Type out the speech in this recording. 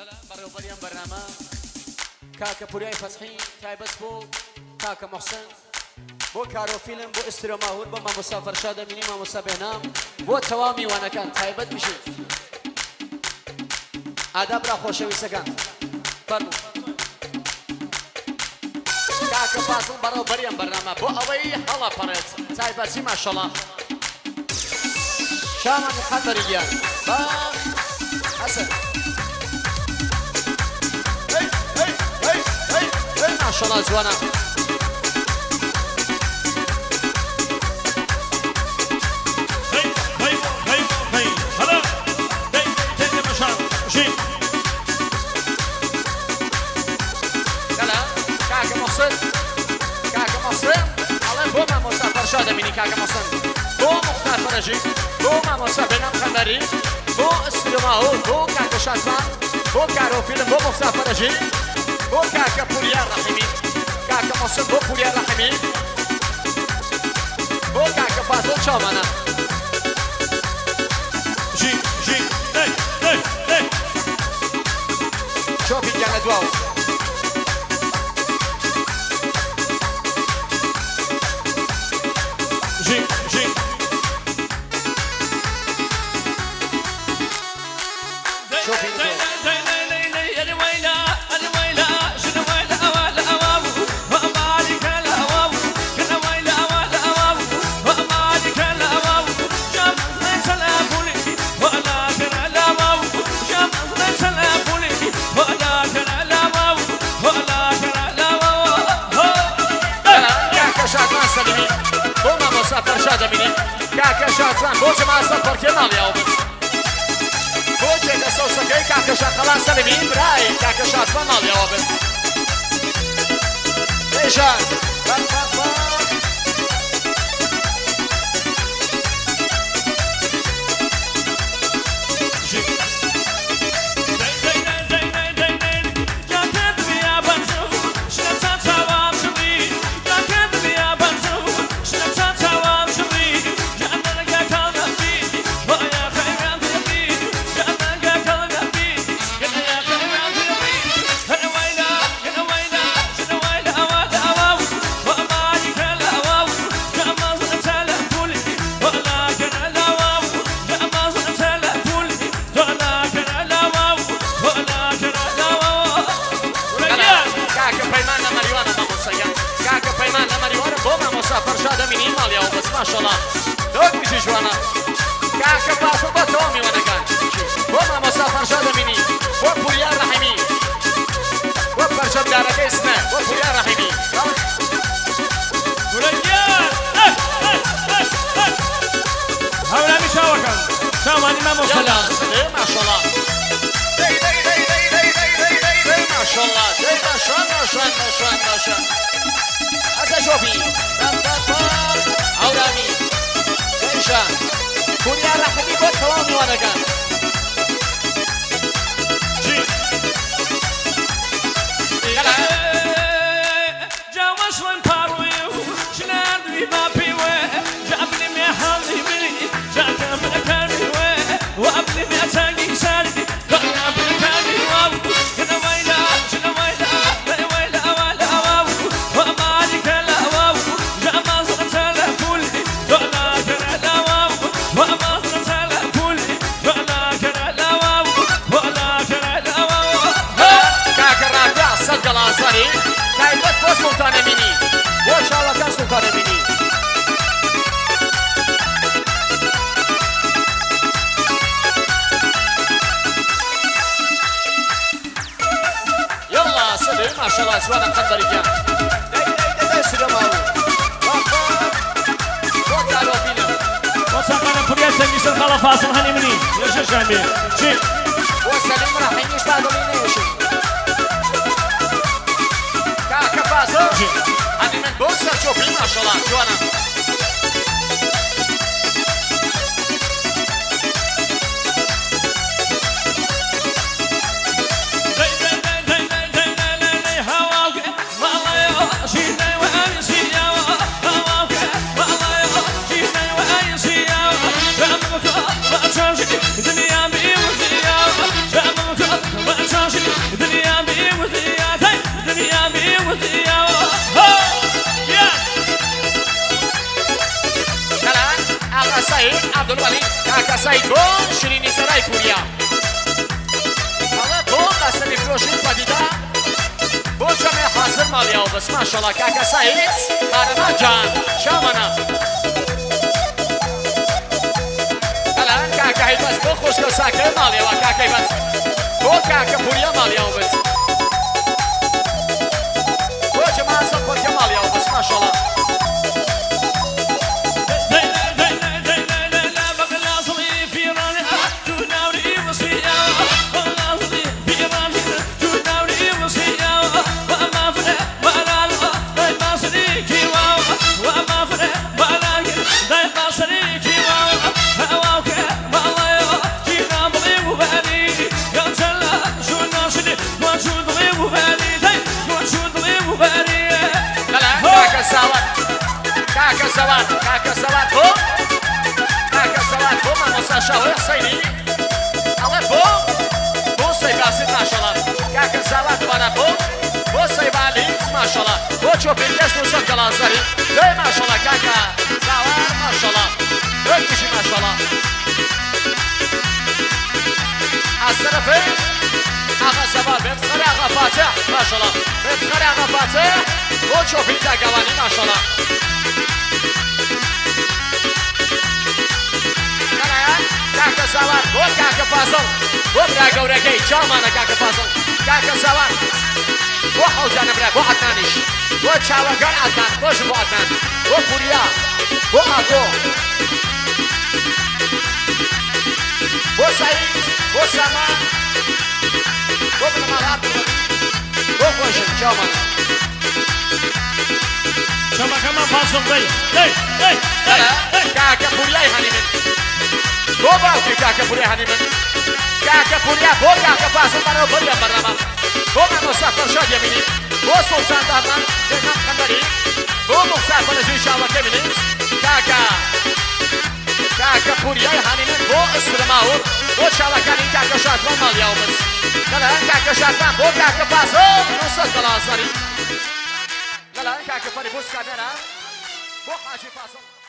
بەڕێوەبەریان بەرنامە کاکە پوریای فەسحی تایبەت بۆ کاکە محسن بۆ کارۆفیلم بۆ ئسترۆ ماهور بۆ مامۆستا فەرشاد ئەمینی مامۆستا بێنام بۆ تەواو میوانەکان تایبەت بژێ ئاداب را خۆشەویستەکان فەرموو کاکە فازڵ بەڕێوەبەریان بەرنامە بۆ ئەوەی هەڵەپەڕێت تایبەتی ماشەڵڵا شامان خەتەری گیان با حەسەن ماشاءالله جوانا هلا مشان جي كلا كاكا محسن الله بو ما مسافر شاد مني كاكا محسن بو مختار فرجي بو ما مسافر بنام خندري بو استلماهو بو كاكا شاسمان بو كارو فيلم بو مختار فرجي بو كاكا بوليار رحمي كاكا محسن بو بوليار رحمي بو كاكا فاصل شامانا جي شوفي كان دواو جي شوفي فرشاد مني كاكا شاتان بو جماعة سفر كنا اليوم بو جيدا صوصة كي كاكا شاقلان سلمين براي كاكا شاتان اليوم ايشان فرشاد مني ماليا وبس ما شاء الله دوك بيجي جوانا كاكا باسو باتومي وانا كان وما مسا فرشاد مني وبوليا رحمي وبرشاد دارك اسمه وبوليا رحمي ورجال هؤلاء مشاوكا شامان امام وصلاة ما شاء الله ما شاء الله ما شاء هذا شوفي عورامي كيشان كونيا رحمي بود توامي وانا كان جي جاوش من بارويو شنان بي بابي وي جابني مي حالي مني جاكا من كاري وي وابني مي اتاقي سالي قلنا بالكاري واو كنا ويلا شنا ويلا بني ويلا والا واو وامالي كلا واو جاما زغتالا كولي قلنا كلا واو وما زغتالا كولي قلنا كلا واو ولا كلا واو كاكا راجع صدق الانصاري تايبت بو سلطان اميني بو شاء كان سلطان اميني يلا سلم ما شاء الله سوانا قدر رجال داي سلماو وقالوا فينا وصلنا فريات سنجسر خلا فاصل هني مني يا شامي شي وسلم راح ينيش بعد ليش كاكا فاصل هذه من بوسر شوفي ما شاء الله جوانا Change سعید بو شیرینی سرای پوریا حالا بو قسمی فروشی پدیده بو جمع حاضر مالیا و بس ماشالله کاکا سعید قهرمان جان شامانا الان کاکا هی بس بو خوشگل ساکر مالیا و کاکا هی بس بو کاکا پوریا مالیا و بس بو جمع سپوریا مالیا و بس ماشالله كاكا سواد بو كاكا سواد بو ما مساشاوي حسيني الله بو سيباسي ما شاء الله كاكا سواد وانا بو سيبالي ما شاء الله بو شو بيجلس وصل كلاسري ده ما شاء الله كاكا سواد ما شاء الله ركشي ما شاء الله السرفي اغا سواد بيتخري اغا فاتح ما شاء الله بيتخري اغا فاتح بو شو بيجا قواني ما شاء الله كاكا سوار بو كاكا فاصل بو برا قورقي جامانا كاكا فاصل كاكا سوار بو حوجانا برا بو عدنانيش بو چاوگان عدنان خوش بو عدنان بو پوریا بو آگو بو سعید بو سامان بو بنمالات بو خوشن جامانا شما كمان فاصل دي كاكا پوریا هنی من بو باوکی کاکا پوریا هنی من کاکا پوریا بو کاکا فاصل برای بریا برنامه بو من مسافر شاد یمینی بو سلطان دارمان دکم خندری بو مسافر جوی شاوکه منیز کاکا پوریا هنی من بو استرماور بو شاوکانی کاکا شادمان مالیا و بس دلان کاکا شادمان بو کاکا فاصل نصد دلاساری دلان کاکا فری بوس کامرا بو حاجی فاصل